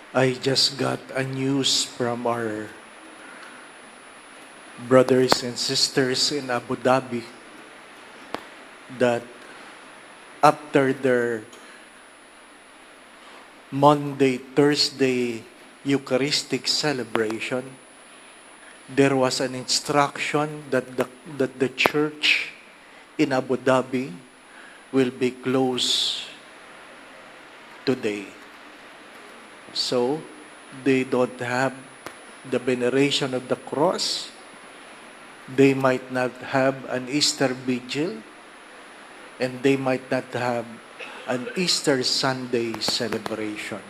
I just got a news from our brothers and sisters in Abu Dhabi that after their Monday, Thursday Eucharistic celebration, there was an instruction that the church in Abu Dhabi will be closed today. So, they don't have the veneration of the cross. They might not have an Easter vigil, and they might not have an Easter Sunday celebration.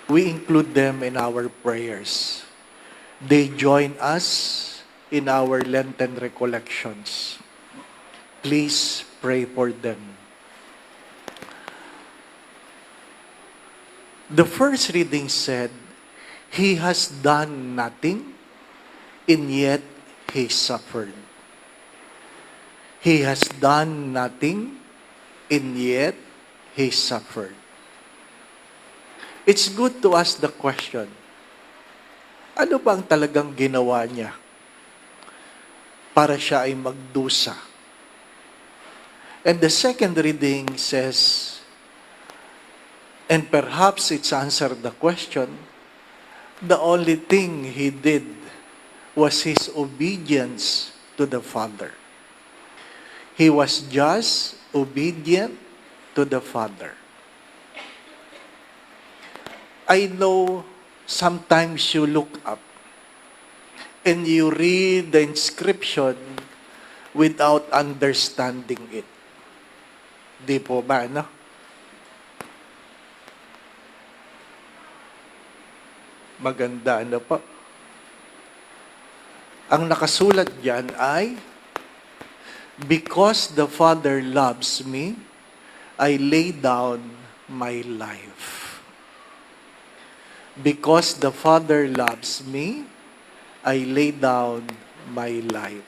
We include them in our prayers. They join us in our Lenten recollections. Please pray for them. The first reading said, He has done nothing, and yet He suffered. He has done nothing, and yet He suffered. It's good to ask the question, ano bang talagang ginawa niya para siya ay magdusa? And the second reading says, and perhaps it's answered the question, the only thing He did was His obedience to the Father. He was just obedient to the Father. I know sometimes you look up and you read the inscription without understanding it. Di po ba, no? Maganda, ano po? Ang nakasulat diyan ay, because the Father loves me, I lay down my life. Because the Father loves me, I lay down my life.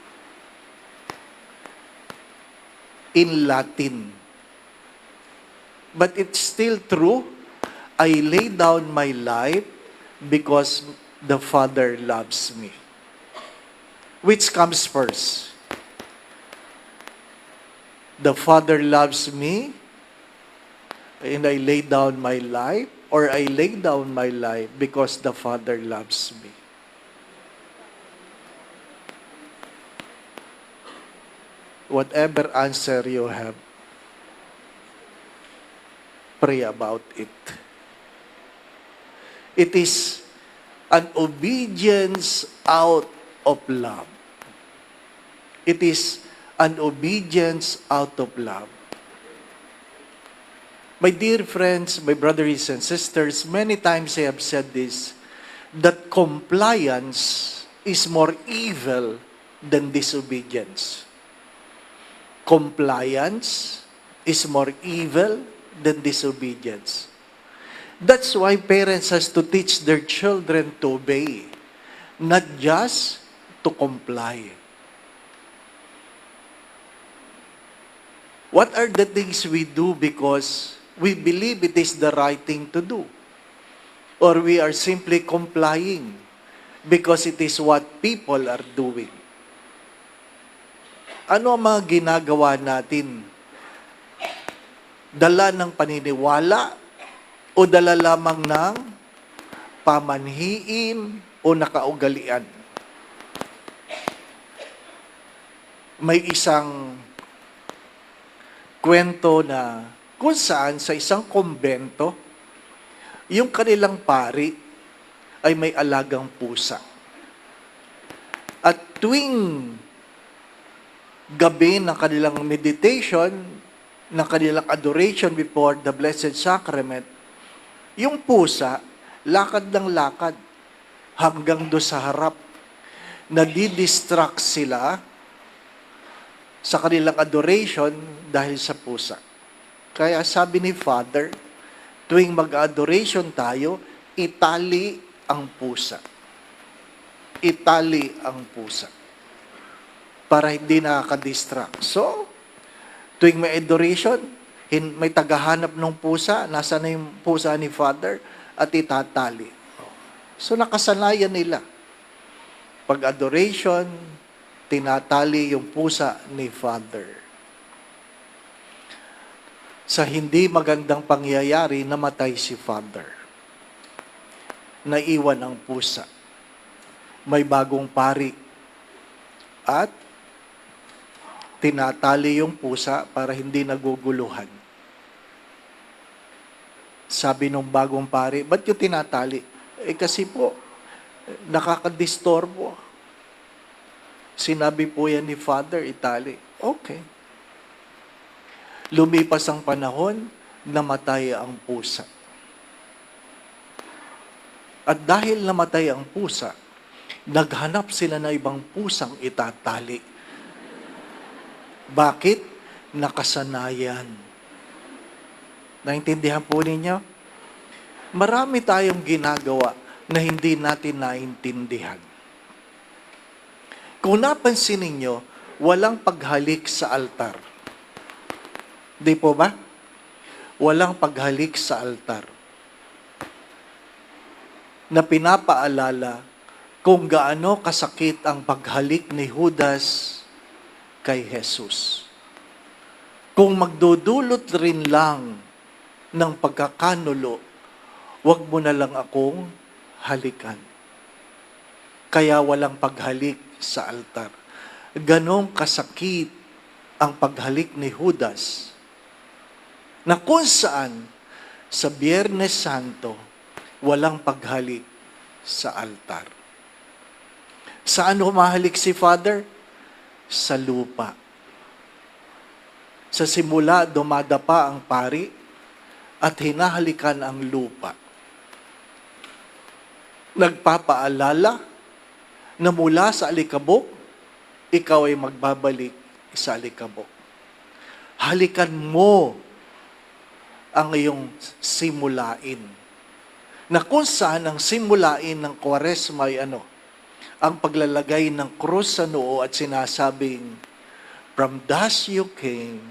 In Latin. But it's still true. I lay down my life because the Father loves me. Which comes first? The Father loves me, and I lay down my life, or I lay down my life because the Father loves me. Whatever answer you have, pray about it. It is an obedience out of love. It is an obedience out of love. My dear friends, my brothers and sisters, many times I have said this, that compliance is more evil than disobedience. Compliance is more evil than disobedience. That's why parents has to teach their children to obey, not just to comply. What are the things we do because we believe it is the right thing to do? Or we are simply complying because it is what people are doing? Ano ang mga ginagawa natin? Dala ng paniniwala o dala lamang ng pamanhiin o nakaugalian? May isang kwento na kung saan sa isang kumbento, yung kanilang pari ay may alagang pusa. At tuwing gabi ng kanilang meditation, ng kanilang adoration before the Blessed Sacrament, yung pusa, lakad ng lakad hanggang do sa harap. Nadidistract sila sa kanilang adoration dahil sa pusa. Kaya sabi ni Father, tuwing mag-adoration tayo, itali ang pusa. Itali ang pusa. Para hindi nakaka-distract. So, tuwing may adoration, may tagahanap ng pusa, nasa na yung pusa ni Father, at itatali. So nakasanayan nila. Pag adoration, tinatali yung pusa ni Father. Sa hindi magandang pangyayari, namatay si Father. Naiwan ang pusa. May bagong pari. At tinatali yung pusa para hindi naguguluhan. Sabi nung bagong pari, ba't yung tinatali? Kasi po, nakakadistorbo. Sinabi po yan ni Father, itali. Okay. Lumipas ang panahon, namatay ang pusa. At dahil namatay ang pusa, naghanap sila na ibang pusang itatali. Bakit? Nakasanayan. Naintindihan po ninyo? Marami tayong ginagawa na hindi natin naintindihan. Kung napansin ninyo, walang paghalik sa altar. Di po ba? Walang paghalik sa altar. Na pinapaalala kung gaano kasakit ang paghalik ni Judas kay Jesus. Kung magdudulot rin lang ng pagkakanulo, wag mo na lang akong halikan. Kaya walang paghalik sa altar. Ganong kasakit ang paghalik ni Judas na kung saan sa Biyernes Santo, walang paghalik sa altar. Saan humahalik si Father? Sa lupa. Sa simula, dumadapa ang pari at hinahalikan ang lupa. Nagpapaalala na mula sa alikabok, ikaw ay magbabalik sa alikabok. Halikan mo ang iyong simulain. Na kung saan ang simulain ng Kwaresma ay ang paglalagay ng krus sa noo at sinasabing, from dust you came,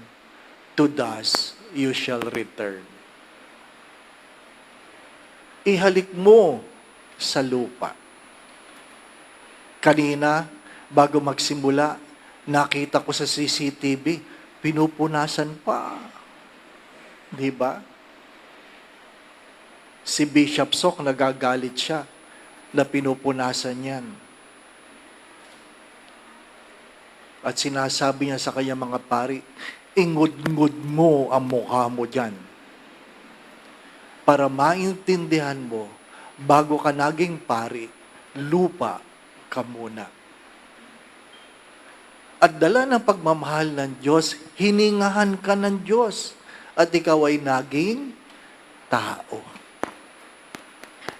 to dust you shall return. Ihalik mo sa lupa. Kanina, bago magsimula, nakita ko sa CCTV, pinupunasan pa. Di ba? Si Bishop Sok, nagagalit siya na pinupunasan yan. At sinasabi niya sa kanya mga pari, ingud-ngud mo ang mukha mo dyan. Para maintindihan mo, bago ka naging pari, lupa ka muna. At dala ng pagmamahal ng Diyos, hiningahan ka ng Diyos. At ikaw ay naging tao.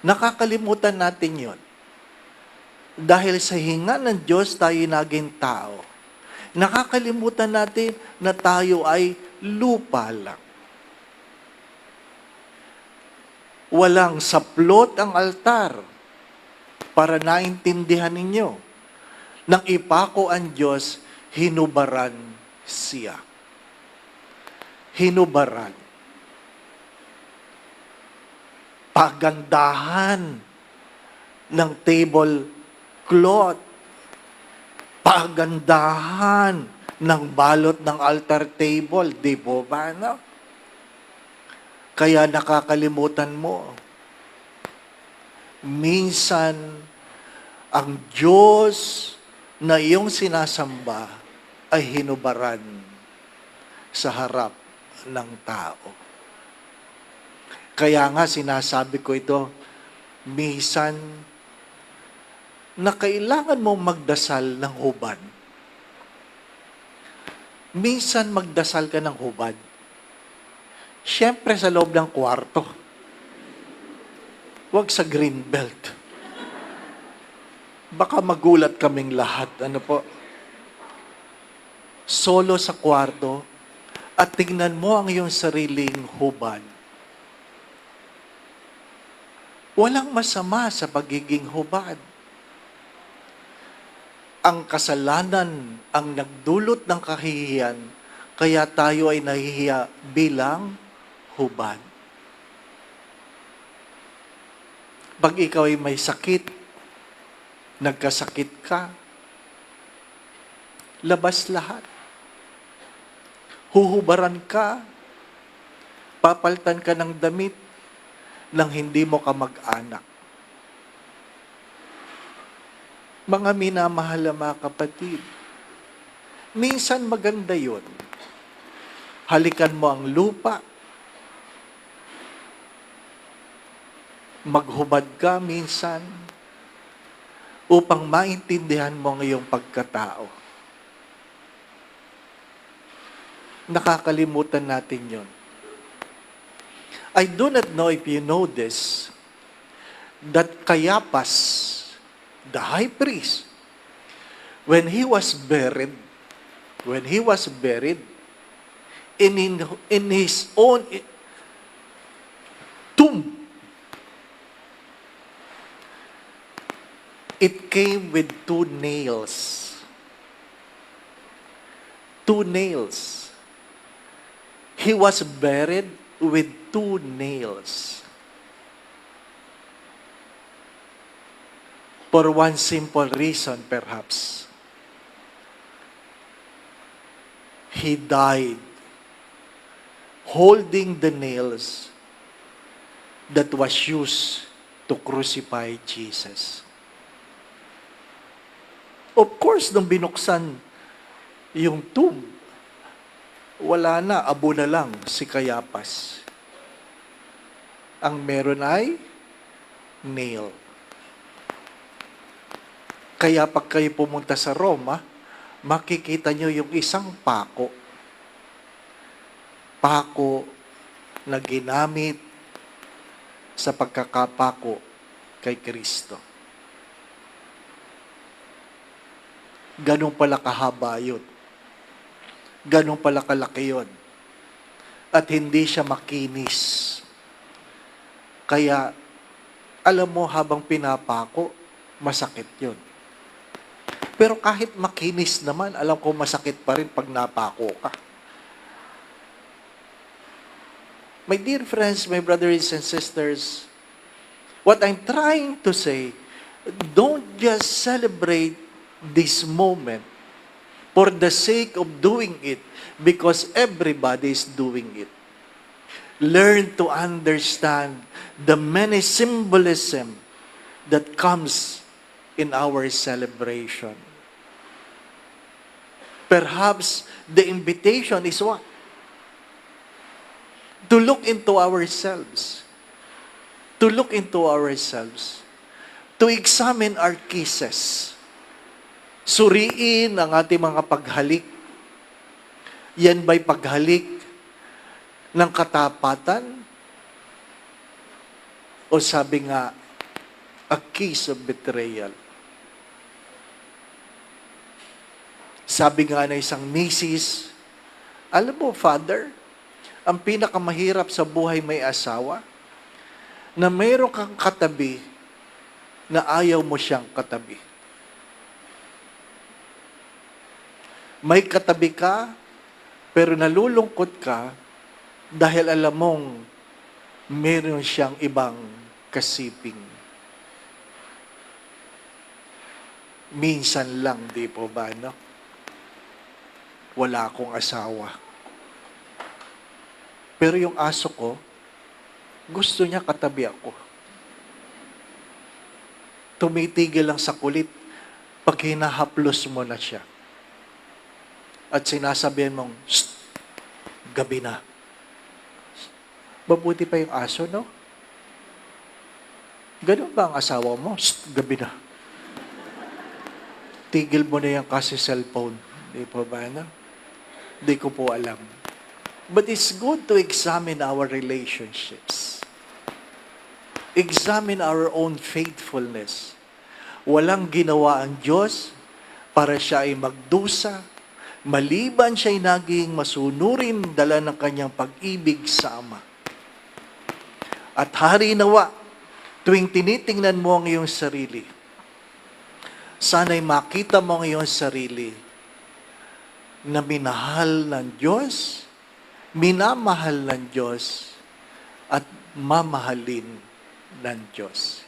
Nakakalimutan natin yon. Dahil sa hinga ng Diyos, tayo naging tao. Nakakalimutan natin na tayo ay lupa lang. Walang saplot ang altar para naintindihan ninyo. Nang ipako ang Diyos, hinubaran siya. Hinubaran. Pagandahan ng table cloth. Pagandahan ng balot ng altar table. Di po ba, no? Kaya nakakalimutan mo. Minsan, ang Diyos na iyong sinasamba ay hinubaran sa harap ng tao. Kaya nga sinasabi ko ito, minsan na kailangan mong magdasal ng hubad. Minsan magdasal ka ng hubad. Siyempre sa loob ng kwarto. Huwag sa greenbelt. Baka magulat kaming lahat. Ano po? Solo sa kwarto at tingnan mo ang iyong sariling hubad. Walang masama sa pagiging hubad. Ang kasalanan ang nagdulot ng kahihiyan, kaya tayo ay nahihiya bilang hubad. Pag ikaw ay may sakit, nagkasakit ka, labas lahat. Huhubaran ka, papaltan ka ng damit nang hindi mo ka mag-anak. Mga minamahal na mga kapatid, minsan maganda yun. Halikan mo ang lupa, maghubad ka minsan, upang maintindihan mo ang iyong pagkatao. Nakakalimutan natin yon. I do not know if you know this, that Caiaphas, the high priest, when he was buried, in his own tomb, it came with 2 nails. 2 nails. He was buried with 2 nails. For one simple reason, perhaps. He died holding the nails that was used to crucify Jesus. Of course, nung binuksan yung tomb, wala na, abo na lang si Caiaphas. Ang meron ay nail. Kaya pag kayo pumunta sa Roma, makikita nyo yung isang pako. Pako na ginamit sa pagkakapako kay Kristo. Ganun pala kahaba yun. Ganun pala kalaki yun. At hindi siya makinis. Kaya, alam mo, habang pinapako, masakit yun. Pero kahit makinis naman, alam ko masakit pa rin pag napako ka. My dear friends, my brothers and sisters, what I'm trying to say, don't just celebrate this moment for the sake of doing it because everybody is doing it. Learn to understand the many symbolism that comes in our celebration. Perhaps the invitation is what? To look into ourselves. To look into ourselves. To examine our cases. Suriin ang ating mga paghalik. Yan ba'y paghalik ng katapatan? O sabi nga, a case of betrayal. Sabi nga na isang misis, alam mo, Father, ang pinakamahirap sa buhay may asawa, na mayroon kang katabi na ayaw mo siyang katabi. May katabi ka, pero nalulungkot ka dahil alam mong mayroon siyang ibang kasiping. Minsan lang, di po ba, no? Wala akong asawa. Pero yung aso ko, gusto niya katabi ako. Tumitigil lang sa kulit pag hinahaplos mo na siya. At sinasabihan mong, "Shh, gabi na." Mabuti pa yung aso, no? Ganun ba ang asawa mo? "Shh, gabi na." Tigil mo na yan kasi cellphone. Di po ba, no? Di ko po alam. But it's good to examine our relationships. Examine our own faithfulness. Walang ginawa ang Diyos para siya ay magdusa, maliban siya'y naging masunurin dala ng kanyang pag-ibig sa Ama. At hari nawa, tuwing tinitingnan mo ang iyong sarili, sana'y makita mo ang iyong sarili na minahal ng Diyos, minamahal ng Diyos, at mamahalin ng Diyos.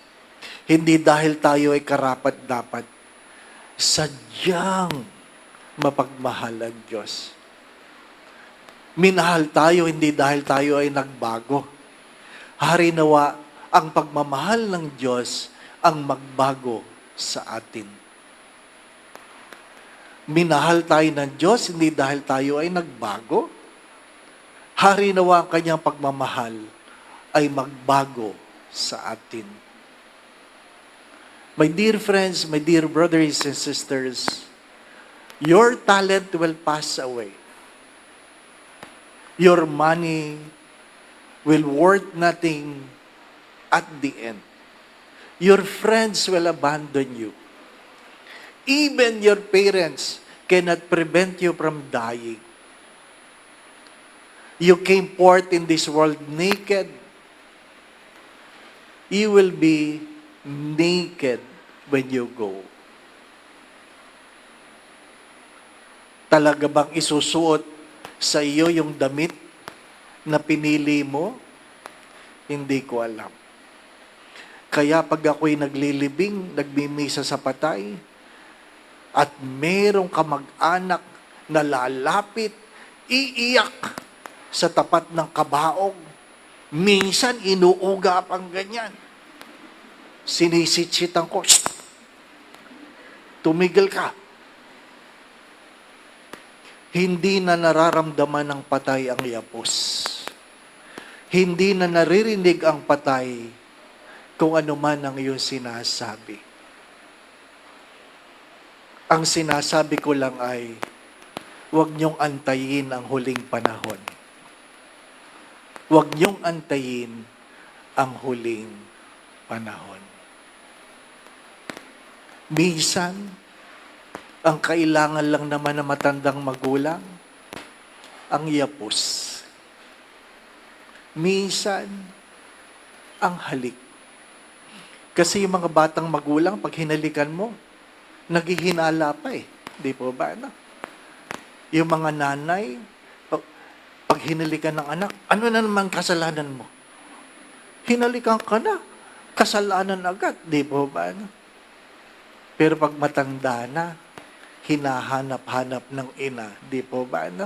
Hindi dahil tayo ay karapat-dapat. Sadyang mapagmahal ang Diyos. Minahal tayo hindi dahil tayo ay nagbago. Hari nawa ang pagmamahal ng Diyos ang magbago sa atin. Minahal tayo ng Diyos hindi dahil tayo ay nagbago. Hari nawa ang kanyang pagmamahal ay magbago sa atin. My dear friends, my dear brothers and sisters, your talent will pass away. Your money will worth nothing at the end. Your friends will abandon you. Even your parents cannot prevent you from dying. You came forth in this world naked. You will be naked when you go. Talaga bang isusuot sa iyo yung damit na pinili mo? Hindi ko alam. Kaya pag ako'y naglilibing, nagmimisa sa patay, at merong kamag-anak na lalapit, iiyak sa tapat ng kabaong, minsan inuuga pang ganyan. Sinisitsitan ko, "Shh! Tumigil ka." Hindi na nararamdaman ng patay ang yapos. Hindi na naririnig ang patay kung ano man ang iyong sinasabi. Ang sinasabi ko lang ay, huwag niyong antayin ang huling panahon. Huwag niyong antayin ang huling panahon. Minsan, ang kailangan lang naman na matandang magulang, ang yapos. Minsan, ang halik. Kasi yung mga batang magulang, pag hinalikan mo, naghihinala pa eh. Di po ba? No? Yung mga nanay, pag hinalikan ng anak, ano na naman kasalanan mo? Hinalikan ka na. Kasalanan agad. Di po ba? No? Pero pag matanda na, hinahanap-hanap ng ina. Di po ba? No?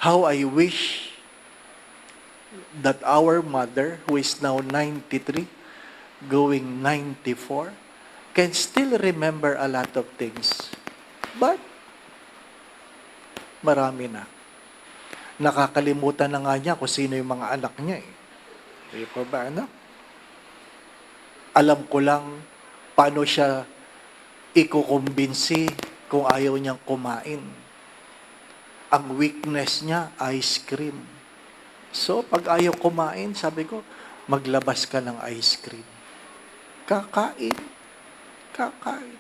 How I wish that our mother, who is now 93, going 94, can still remember a lot of things. But, marami na. Nakakalimutan na nga niya kung sino yung mga anak niya eh. Di po ba? No? Alam ko lang paano siya ikukumbinsi kung ayaw niyang kumain. Ang weakness niya, ice cream. So, pag ayaw kumain, sabi ko, maglabas ka ng ice cream. Kakain. Kakain.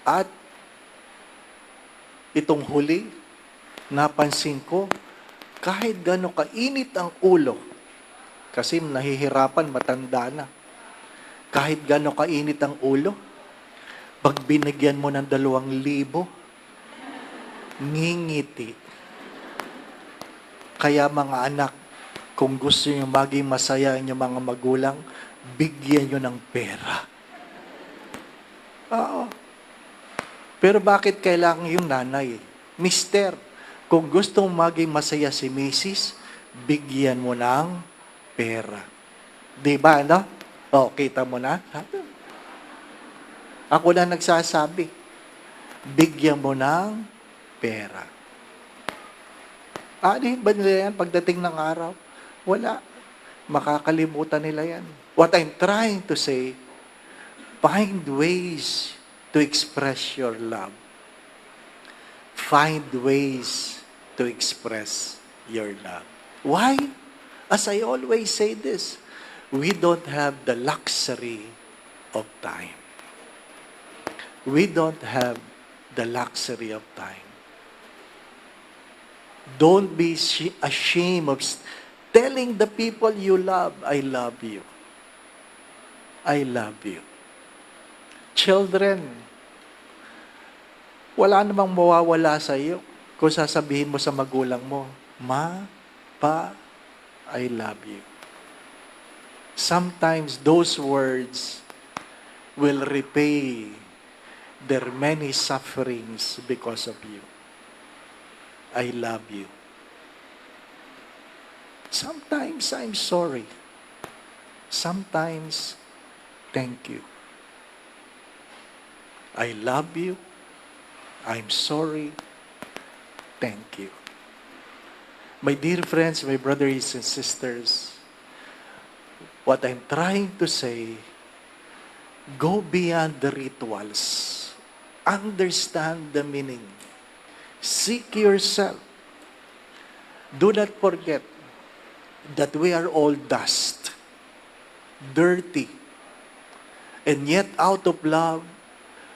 At itong huli, napansin ko, kahit gano'ng kainit ang ulo, kasi nahihirapan, matanda na. Kahit gano'ng kainit ang ulo, pag binigyan mo ng 2,000, ngingiti. Kaya mga anak, kung gusto nyo maging masaya ang inyong mga magulang, bigyan nyo ng pera. Oo. Pero bakit kailangan yung nanay? Mister, kung gusto mong maging masaya si Mrs., bigyan mo ng pera. Di ba, no? O, kita mo na? Ako na nagsasabi, bigyan mo ng pera. Di ba nila yan pagdating ng araw? Wala. Makakalimutan nila yan. What I'm trying to say, find ways to express your love. Find ways to express your love. Why? As I always say this, we don't have the luxury of time. We don't have the luxury of time. Don't be ashamed of telling the people you love, I love you. I love you. Children, wala namang mawawala sa iyo kung sasabihin mo sa magulang mo, Ma, Pa, I love you. sometimes those words will repay their many sufferings because of you. I love you. Sometimes I'm sorry. Sometimes, thank you. I love you. I'm sorry. Thank you. My dear friends, my brothers and sisters, what I'm trying to say, go beyond the rituals. Understand the meaning. Seek yourself. Do not forget that we are all dust, dirty, and yet out of love,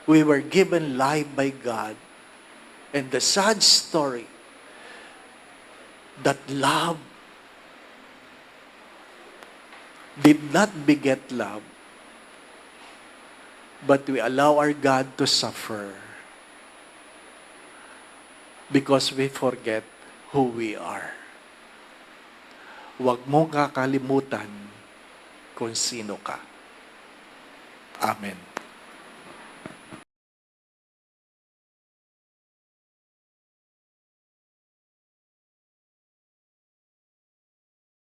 we were given life by God. And the sad story, that love did not beget love, but we allow our God to suffer because we forget who we are. Huwag mong kakalimutan kung sino ka. Amen.